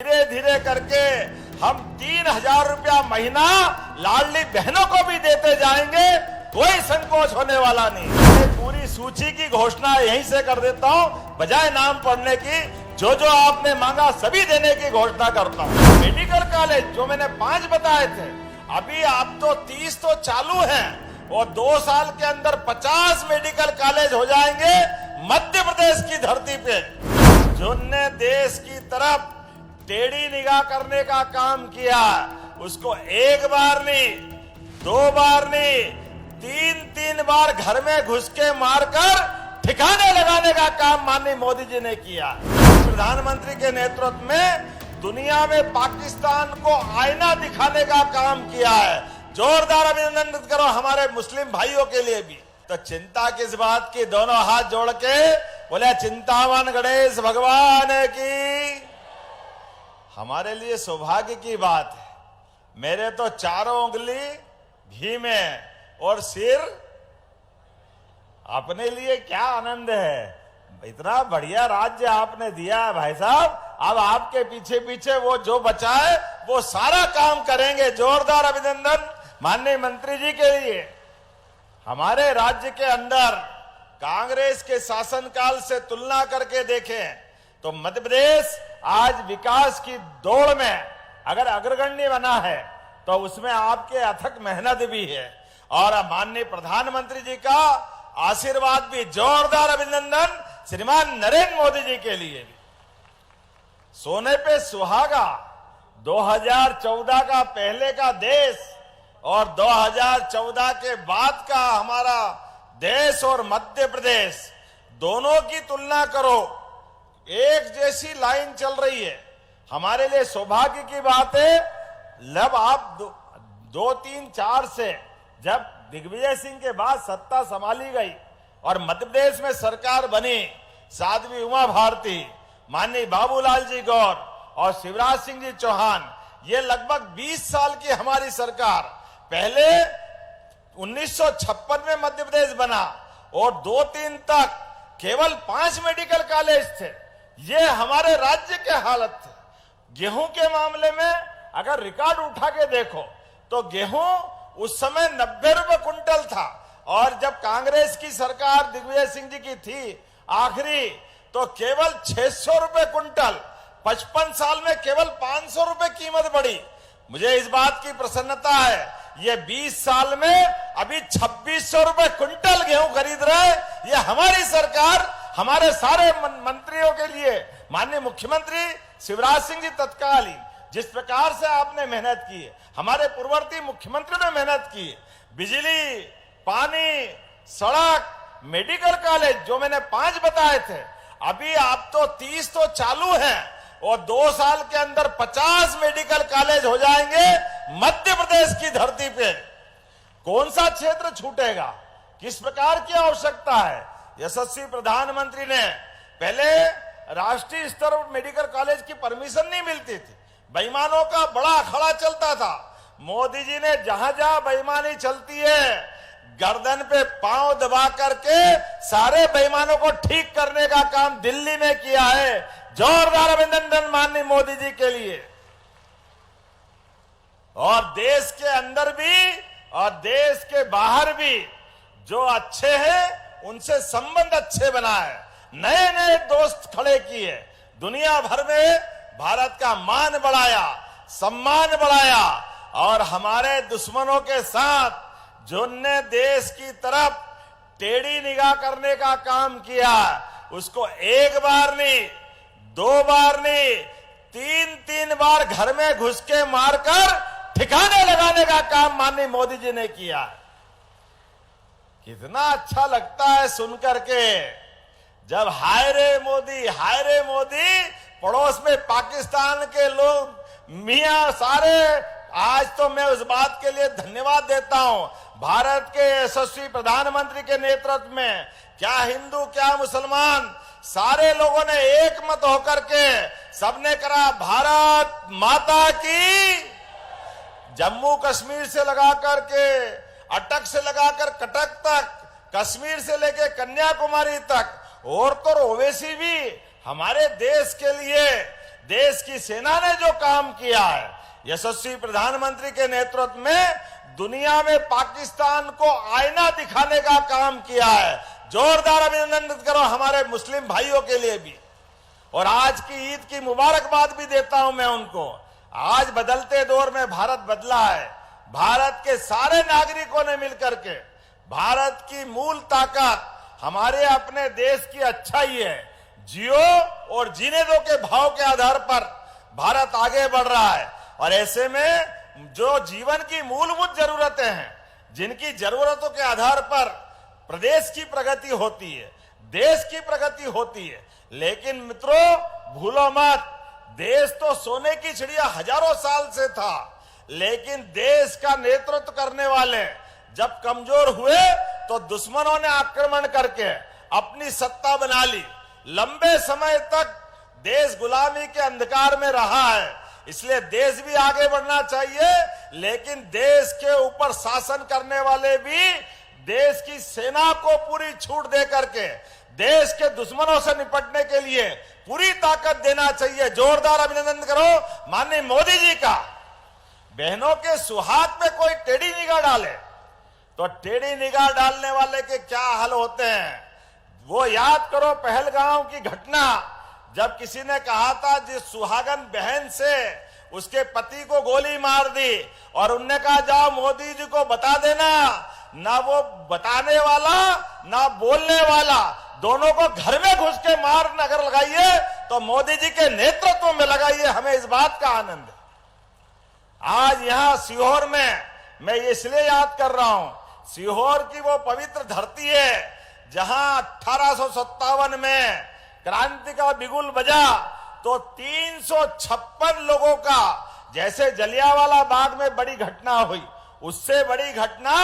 धीरे धीरे करके हम 3,000 रुपया महीना लाडली बहनों को भी देते जाएंगे, कोई संकोच होने वाला नहीं। मैं पूरी सूची की घोषणा यहीं से कर देता हूं, बजाय नाम पढ़ने की। जो जो आपने मांगा सभी देने की घोषणा करता हूं। मेडिकल कॉलेज जो मैंने 5 बताए थे, अभी आप तो 30 तो चालू हैं और 2 साल के अंदर 50 मेडिकल कॉलेज हो जाएंगे मध्य प्रदेश की धरती पे। जिनने देश की तरफ टेढ़ी निगाह करने का काम किया, उसको 1 बार नहीं, 2 बार नहीं, 3-3 बार घर में घुस के मारकर ठिकाने लगाने का काम माननीय मोदी जी ने किया। प्रधानमंत्री के नेतृत्व में दुनिया में पाकिस्तान को आईना दिखाने का काम किया है। जोरदार अभिनंदन करो हमारे मुस्लिम भाइयों के लिए भी। तो चिंता किस बात की, दोनों हाथ जोड़ के बोले चिंतामन गणेश भगवान की। हमारे लिए सौभाग्य की बात है, मेरे तो चारों उंगली घी में और सिर अपने लिए क्या आनंद है। इतना बढ़िया राज्य आपने दिया है भाई साहब, अब आपके पीछे पीछे वो जो बचा है वो सारा काम करेंगे। जोरदार अभिनंदन माननीय मंत्री जी के लिए। हमारे राज्य के अंदर कांग्रेस के शासनकाल से तुलना करके देखें तो मध्य प्रदेश आज विकास की दौड़ में अगर अग्रगण्य बना है तो उसमें आपके अथक मेहनत भी है और माननीय प्रधानमंत्री जी का आशीर्वाद भी। जोरदार अभिनंदन श्रीमान नरेंद्र मोदी जी के लिए भी। सोने पे सुहागा 2014 का पहले का देश और 2014 के बाद का हमारा देश और मध्य प्रदेश, दोनों की तुलना करो, एक जैसी लाइन चल रही है। हमारे लिए सौभाग्य की बात है, जब आप 2-3-4 से जब दिग्विजय सिंह के बाद सत्ता संभाली गई और मध्य प्रदेश में सरकार बनी, साध्वी उमा भारती, माननीय बाबूलाल जी गौर और शिवराज सिंह जी चौहान, ये लगभग 20 साल की हमारी सरकार। पहले 1956 में मध्य प्रदेश बना और 2-3 तक केवल 5 मेडिकल कॉलेज थे। ये हमारे राज्य के हालत थे। गेहूं के मामले में अगर रिकॉर्ड उठा के देखो तो गेहूं उस समय 90 रुपए कुंटल था और जब कांग्रेस की सरकार दिग्विजय सिंह जी की थी आखिरी, तो केवल 600 रुपए कुंटल। 55 साल में केवल 500 रुपए कीमत बढ़ी। मुझे इस बात की प्रसन्नता है, ये 20 साल में अभी 2600 रुपए कुंटल गेहूं खरीद रहे। ये हमारी सरकार, हमारे सारे मंत्रियों के लिए, माननीय मुख्यमंत्री शिवराज सिंह जी तत्कालीन जिस प्रकार से आपने मेहनत की है, हमारे पूर्ववर्ती मुख्यमंत्री ने मेहनत की, बिजली, पानी, सड़क, मेडिकल कॉलेज जो मैंने 5 बताए थे, अभी आप तो 30 तो चालू हैं और 2 साल के अंदर 50 मेडिकल कॉलेज हो जाएंगे मध्य प्रदेश की धरती पे। कौन सा क्षेत्र छूटेगा, किस प्रकार की आवश्यकता है। यशस्वी प्रधानमंत्री ने, पहले राष्ट्रीय स्तर पर मेडिकल कॉलेज की परमिशन नहीं मिलती थी, बेईमानों का बड़ा अखाड़ा चलता था। मोदी जी ने जहां जहां बेईमानी चलती है गर्दन पे पांव दबा करके सारे बेईमानों को ठीक करने का काम दिल्ली में किया है। जोरदार अभिनंदन माननीय मोदी जी के लिए। और देश के अंदर भी और देश के बाहर भी जो अच्छे हैं उनसे संबंध अच्छे बनाए, नए नए दोस्त खड़े किए, दुनिया भर में भारत का मान बढ़ाया, सम्मान बढ़ाया और हमारे दुश्मनों के साथ जिनने देश की तरफ टेढ़ी निगाह करने का काम किया, उसको 1 बार नहीं, 2 बार नहीं, 3-3 बार घर में घुस के मारकर ठिकाने लगाने का काम माननीय मोदी जी ने किया। कितना अच्छा लगता है सुनकर के, जब हाय रे मोदी, पड़ोस में पाकिस्तान के लोग मियां सारे। आज तो मैं उस बात के लिए धन्यवाद देता हूं, भारत के यशस्वी प्रधानमंत्री के नेतृत्व में क्या हिंदू क्या मुसलमान सारे लोगों ने एक मत होकर के सबने करा भारत माता की। जम्मू कश्मीर से लगाकर के अटक से लगाकर कटक तक, कश्मीर से लेकर कन्याकुमारी तक, और तो ओवैसी भी हमारे देश के लिए देश की सेना ने जो काम किया है, यशस्वी प्रधानमंत्री के नेतृत्व में दुनिया में पाकिस्तान को आईना दिखाने का काम किया है। जोरदार अभिनंदन करो हमारे मुस्लिम भाइयों के लिए भी। और आज की ईद की मुबारकबाद भी देता हूं मैं उनको। आज बदलते दौर में भारत बदला है। भारत के सारे नागरिकों ने मिलकर के, भारत की मूल ताकत हमारे अपने देश की अच्छाई है। जियो और जीने दो के भाव के आधार पर भारत आगे बढ़ रहा है। और ऐसे में जो जीवन की मूलभूत जरूरतें हैं, जिनकी जरूरतों के आधार पर प्रदेश की प्रगति होती है, देश की प्रगति होती है। लेकिन मित्रों, भूलो मत, देश तो सोने की चिड़िया हजारों साल से था, लेकिन देश का नेतृत्व करने वाले जब कमजोर हुए तो दुश्मनों ने आक्रमण करके अपनी सत्ता बना ली। लंबे समय तक देश गुलामी के अंधकार में रहा है। इसलिए देश भी आगे बढ़ना चाहिए, लेकिन देश के ऊपर शासन करने वाले भी देश की सेना को पूरी छूट दे करके देश के दुश्मनों से निपटने के लिए पूरी ताकत देना चाहिए। जोरदार अभिनंदन करो माननीय मोदी जी का। बहनों के सुहाग में कोई टेढ़ी निगाह डाले तो टेढ़ी निगाह डालने वाले के क्या हाल होते हैं, वो याद करो। पहलगांव की घटना, जब किसी ने कहा था जिस सुहागन बहन से उसके पति को गोली मार दी, और उनने कहा जाओ मोदी जी को बता देना, ना वो बताने वाला ना बोलने वाला, दोनों को घर में घुस के मार अगर लगाइए तो मोदी जी के नेतृत्व में लगाइए। हमें इस बात का आनंद है। आज यहां सीहोर में मैं इसलिए याद कर रहा हूं, सीहोर की वो पवित्र धरती है जहां 1857 में क्रांति का बिगुल बजा तो 356 लोगों का, जैसे जलियांवाला बाग में बड़ी घटना हुई, उससे बड़ी घटना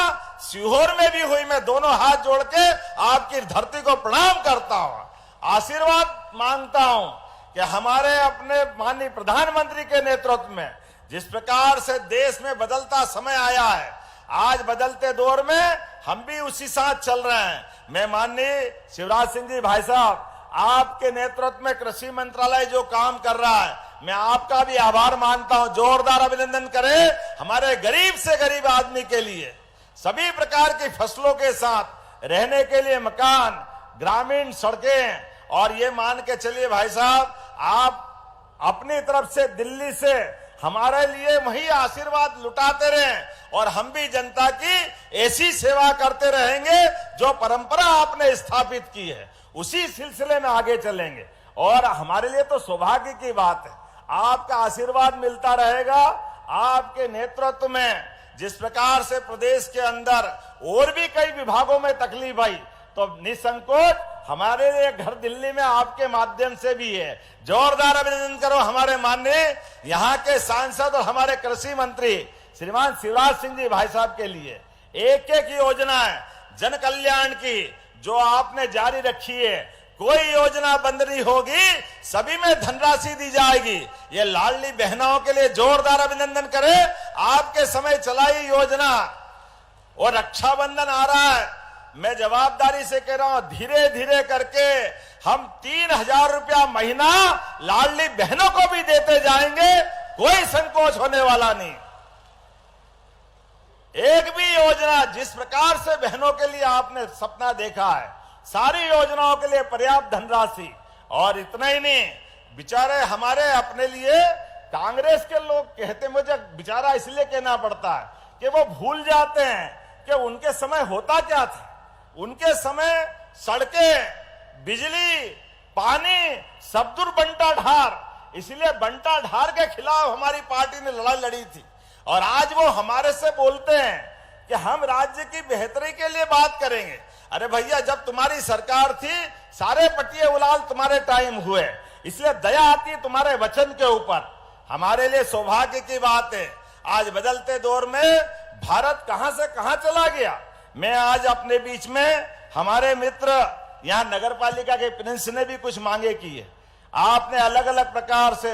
सीहोर में भी हुई। मैं दोनों हाथ जोड़ के आपकी धरती को प्रणाम करता हूं, आशीर्वाद मांगता हूं कि हमारे अपने माननीय प्रधानमंत्री के नेतृत्व में जिस प्रकार से देश में बदलता समय आया है, आज बदलते दौर में हम भी उसी साथ चल रहे हैं। मैं माननीय शिवराज सिंह जी भाई साहब, आपके नेतृत्व में कृषि मंत्रालय जो काम कर रहा है, मैं आपका भी आभार मानता हूं। जोरदार अभिनंदन करें हमारे गरीब से गरीब आदमी के लिए सभी प्रकार की फसलों के साथ रहने के लिए मकान, ग्रामीण सड़कें। और ये मान के चलिए भाई साहब, आप अपनी तरफ से दिल्ली से हमारे लिए वही आशीर्वाद लुटाते रहें और हम भी जनता की ऐसी सेवा करते रहेंगे जो परंपरा आपने स्थापित की है, उसी सिलसिले में आगे चलेंगे। और हमारे लिए तो सौभाग्य की बात है, आपका आशीर्वाद मिलता रहेगा। आपके नेतृत्व में जिस प्रकार से प्रदेश के अंदर और भी कई विभागों में तकलीफ आई, तो निसंकोच हमारे लिए घर दिल्ली में आपके माध्यम से भी है। जोरदार अभिनंदन करो हमारे माननीय यहाँ के सांसद और हमारे कृषि मंत्री श्रीमान शिवराज सिंह जी भाई साहब के लिए। एक एक योजनाएं जन कल्याण की जो आपने जारी रखी है, कोई योजना बंद नहीं होगी, सभी में धनराशि दी जाएगी। ये लाडली बहनों के लिए जोरदार अभिनंदन करें, आपके समय चलाई योजना। और रक्षाबंधन आ रहा है, मैं जवाबदारी से कह रहा हूं, धीरे धीरे करके हम 3,000 रुपया महीना लाडली बहनों को भी देते जाएंगे, कोई संकोच होने वाला नहीं। एक भी योजना जिस प्रकार से बहनों के लिए आपने सपना देखा है, सारी योजनाओं के लिए पर्याप्त धनराशि। और इतना ही नहीं, बेचारे हमारे अपने लिए कांग्रेस के लोग कहते, मुझे बेचारा इसलिए कहना पड़ता है कि वो भूल जाते हैं कि उनके समय होता क्या था। उनके समय सड़कें, बिजली, पानी सब दूर बंटा ढार, इसलिए बंटा ढार के खिलाफ हमारी पार्टी ने लड़ाई लड़ी थी। और आज वो हमारे से बोलते हैं कि हम राज्य की बेहतरी के लिए बात करेंगे। अरे भैया, जब तुम्हारी सरकार थी सारे पटिये उलाल तुम्हारे टाइम हुए, इसलिए दया आती है तुम्हारे वचन के ऊपर। हमारे लिए सौभाग्य की बात है, आज बदलते दौर में भारत कहां से कहां चला गया। मैं आज अपने बीच में हमारे मित्र यहां नगर पालिका के प्रिंस ने भी कुछ मांगे की है। आपने अलग अलग प्रकार से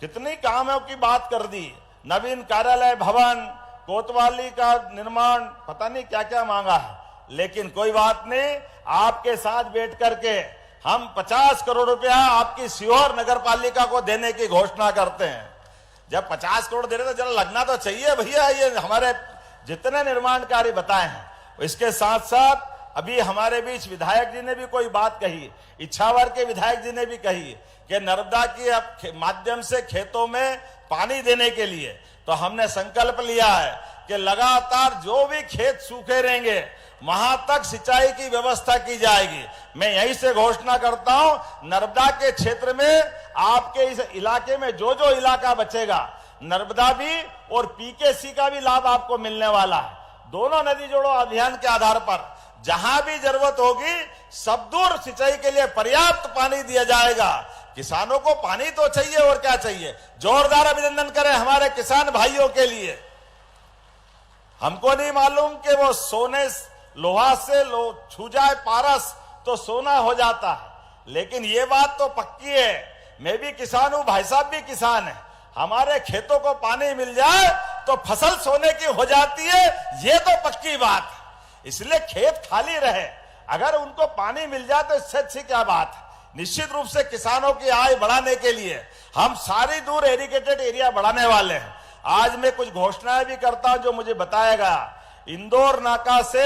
कितनी कामों की बात कर दी, नवीन कार्यालय भवन, कोतवाली का निर्माण, पता नहीं क्या क्या मांगा है। लेकिन कोई बात नहीं, आपके साथ बैठ करके हम 50 करोड़ रुपया आपकी सीहोर नगर पालिका को देने की घोषणा करते हैं। जब 50 करोड़ दे रहे तो जरा लगना तो चाहिए भैया, ये हमारे जितने निर्माण कार्य बताए हैं। इसके साथ साथ अभी हमारे बीच विधायक जी ने भी कोई बात कही, इच्छावर के विधायक जी ने भी कही कि नर्मदा की माध्यम से खेतों में पानी देने के लिए तो हमने संकल्प लिया है कि लगातार जो भी खेत सूखे रहेंगे वहां तक सिंचाई की व्यवस्था की जाएगी। मैं यहीं से घोषणा करता हूं, नर्मदा के क्षेत्र में आपके इस इलाके में जो जो इलाका बचेगा, नर्मदा भी और पीकेसी का भी लाभ आपको मिलने वाला है। दोनों नदी जोड़ो अभियान के आधार पर जहां भी जरूरत होगी सब दूर सिंचाई के लिए पर्याप्त पानी दिया जाएगा। किसानों को पानी तो चाहिए और क्या चाहिए। जोरदार अभिनंदन करें हमारे किसान भाइयों के लिए। हमको नहीं मालूम कि वो सोने लोहा से छू जाए पारस तो सोना हो जाता है, लेकिन ये बात तो पक्की है। मैं भी किसान हूं, भाई साहब भी किसान है। हमारे खेतों को पानी मिल जाए तो फसल सोने की हो जाती है, ये तो पक्की बात है। इसलिए खेत खाली रहे, अगर उनको पानी मिल जाए तो इससे अच्छी क्या बात है। निश्चित रूप से किसानों की आय बढ़ाने के लिए हम सारी दूर इरिगेटेड एरिया बढ़ाने वाले हैं। आज मैं कुछ घोषणाएं भी करता हूं जो मुझे बताया गया। इंदौर नाका से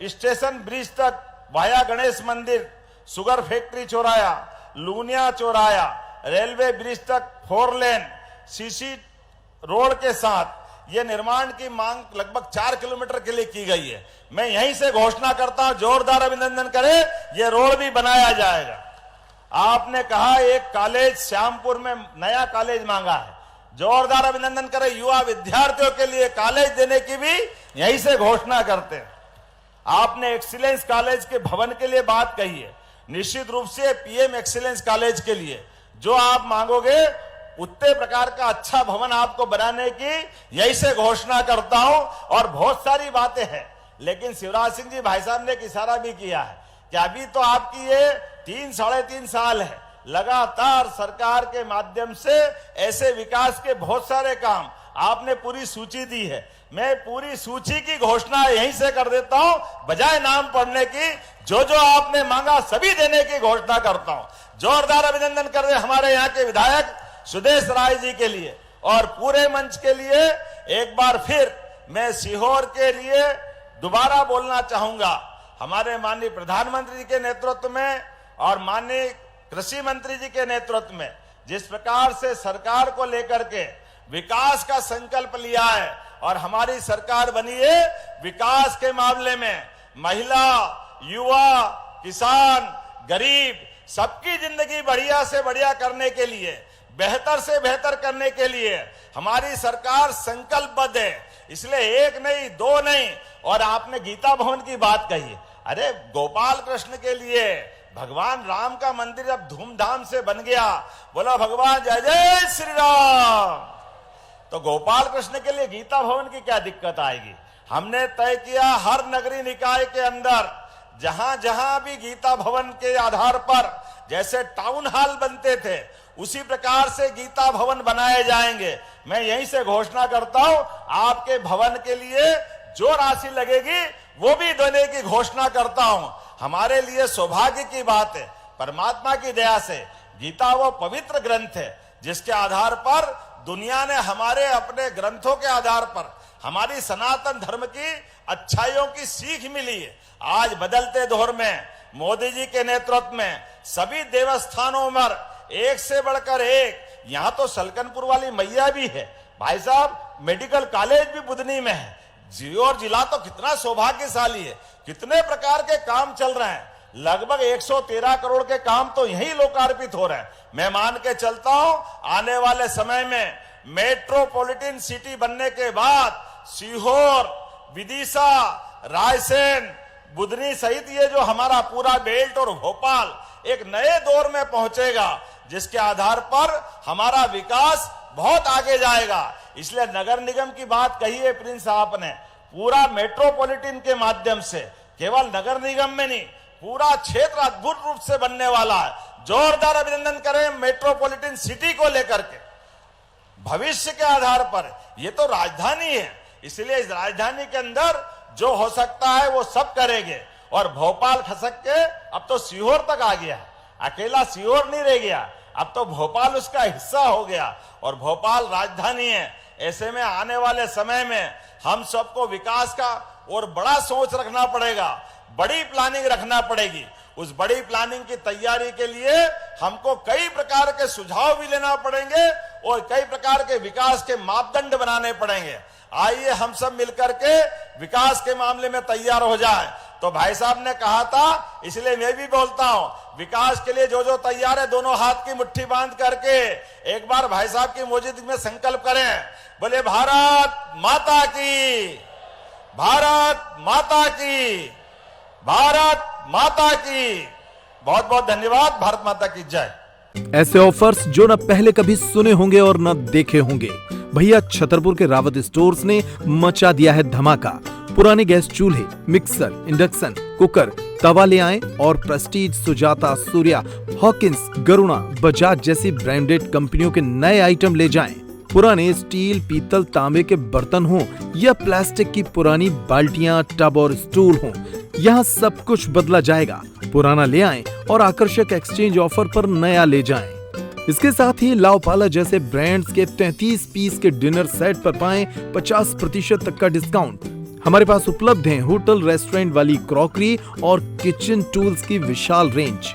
स्टेशन ब्रिज तक via Ganesh Mandir, sugar factory चौराया, लूनिया चौराया, रेलवे ब्रिज तक 4 लेन सीसी रोड के साथ ये निर्माण की मांग लगभग 4 किलोमीटर के लिए की गई है। मैं यहीं से घोषणा करता हूं, जोरदार अभिनंदन करें, ये रोड भी बनाया जाएगा। आपने कहा एक कॉलेज श्यामपुर में नया कॉलेज मांगा है, जोरदार अभिनंदन करें। युवा विद्यार्थियों के लिए कॉलेज देने की भी यहीं से घोषणा करते हैं। आपने एक्सीलेंस कॉलेज के भवन के लिए बात कही है, निश्चित रूप से पीएम एक्सीलेंस कॉलेज के लिए जो आप मांगोगे उतने प्रकार का अच्छा भवन आपको बनाने की यही से घोषणा करता हूं। और बहुत सारी बातें हैं, लेकिन शिवराज सिंह जी भाई साहब ने एक इशारा भी किया है कि अभी तो आपकी ये 3-3.5 साल है, लगातार सरकार के माध्यम से ऐसे विकास के बहुत सारे काम आपने पूरी सूची दी है। मैं पूरी सूची की घोषणा यहीं से कर देता हूं, बजाय नाम पढ़ने की। जो जो आपने मांगा सभी देने की घोषणा करता हूं। जोरदार अभिनंदन कर दे हमारे यहाँ के विधायक सुदेश राय जी के लिए और पूरे मंच के लिए। एक बार फिर मैं सीहोर के लिए दोबारा बोलना चाहूंगा। हमारे माननीय प्रधानमंत्री जी के नेतृत्व में और माननीय कृषि मंत्री जी के नेतृत्व में जिस प्रकार से सरकार को लेकर के विकास का संकल्प लिया है और हमारी सरकार बनी है, विकास के मामले में महिला, युवा, किसान, गरीब सबकी जिंदगी बढ़िया से बढ़िया करने के लिए, बेहतर से बेहतर करने के लिए हमारी सरकार संकल्पबद्ध है। इसलिए 1 नहीं 2 नहीं। और आपने गीता भवन की बात कही, अरे गोपाल कृष्ण के लिए भगवान राम का मंदिर जब धूमधाम से बन गया, बोला भगवान जय जय श्री राम, तो गोपाल कृष्ण के लिए गीता भवन की क्या दिक्कत आएगी। हमने तय किया हर नगरीय निकाय के अंदर जहां जहां भी गीता भवन के आधार पर जैसे टाउन हॉल बनते थे उसी प्रकार से गीता भवन बनाए जाएंगे। मैं यहीं से घोषणा करता हूं, आपके भवन के लिए जो राशि लगेगी वो भी देने की घोषणा करता हूं। हमारे लिए सौभाग्य की बात है, परमात्मा की दया से गीता वो पवित्र ग्रंथ है जिसके आधार पर दुनिया ने हमारे अपने ग्रंथों के आधार पर हमारी सनातन धर्म की अच्छाइयों की सीख मिली है। आज बदलते दौर में मोदी जी के नेतृत्व में सभी देवस्थानों में एक से बढ़कर एक, यहां तो सलकनपुर वाली मैया भी है भाई साहब, मेडिकल कॉलेज भी बुधनी में है। सीहोर जिला तो कितना सौभाग्यशाली है, कितने प्रकार के काम चल रहे हैं। लगभग 113 करोड़ के काम तो यही लोकार्पित हो रहे हैं। मैं मान के चलता हूं आने वाले समय में मेट्रोपॉलिटन सिटी बनने के बाद सीहोर, विदिशा, रायसेन, बुधनी सहित ये जो हमारा पूरा बेल्ट और भोपाल एक नए दौर में पहुंचेगा जिसके आधार पर हमारा विकास बहुत आगे जाएगा। इसलिए नगर निगम की बात कही है प्रिंस साहब ने, पूरा मेट्रोपॉलिटन के माध्यम से केवल नगर निगम में नहीं पूरा क्षेत्र अद्भुत रूप से बनने वाला है। जोरदार अभिनंदन करें मेट्रोपॉलिटन सिटी को लेकर के। भविष्य के आधार पर ये तो राजधानी है, इसलिए इस राजधानी के अंदर जो हो सकता है वो सब करेंगे। और भोपाल खसक के अब तो सीहोर तक आ गया है। अकेला सीहोर नहीं रह गया, अब तो भोपाल उसका हिस्सा हो गया और भोपाल राजधानी है। ऐसे में आने वाले समय में हम सबको विकास का और बड़ा सोच रखना पड़ेगा, बड़ी प्लानिंग रखना पड़ेगी। उस बड़ी प्लानिंग की तैयारी के लिए हमको कई प्रकार के सुझाव भी लेना पड़ेंगे और कई प्रकार के विकास के मापदंड बनाने पड़ेंगे। आइए हम सब मिलकर के विकास के मामले में तैयार हो जाएं। तो भाई साहब ने कहा था, इसलिए मैं भी बोलता हूं, विकास के लिए जो जो तैयार है दोनों हाथ की मुट्ठी बांध करके एक बार भाई साहब की मौजूदगी में संकल्प करें। बोले भारत माता की, भारत माता की, भारत माता की। बहुत बहुत धन्यवाद। भारत माता की जय। ऐसे ऑफर्स जो न पहले कभी सुने होंगे और न देखे होंगे। भैया छतरपुर के रावत स्टोर्स ने मचा दिया है धमाका। पुराने गैस चूल्हे, मिक्सर, इंडक्शन, कुकर, तवा ले आए और प्रेस्टीज, सुजाता, सूर्या, हॉकिंस, गरुणा, बजाज जैसी ब्रांडेड कंपनियों के नए आइटम ले जाएं। पुराने स्टील, पीतल, तांबे के बर्तन हों या प्लास्टिक की पुरानी बाल्टियां, टब और स्टूल हों, यहाँ सब कुछ बदला जाएगा। पुराना ले आएं और आकर्षक एक्सचेंज ऑफर पर नया ले जाएं। इसके साथ ही लाओपाला जैसे ब्रांड्स के 33 पीस के डिनर सेट पर पाएं 50% तक का डिस्काउंट। हमारे पास उपलब्ध हैं होटल रेस्टोरेंट वाली क्रॉकरी और किचन टूल्स की विशाल रेंज।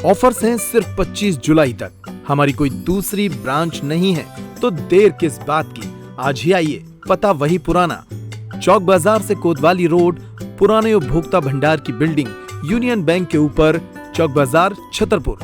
ऑफर्स हैं सिर्फ 25 जुलाई तक। हमारी कोई दूसरी ब्रांच नहीं है तो देर किस बात की, आज ही आइए। पता वही पुराना, चौक बाजार से कोतवाली रोड, पुराने उपभोक्ता भंडार की बिल्डिंग, यूनियन बैंक के ऊपर, चौक बाजार, छतरपुर।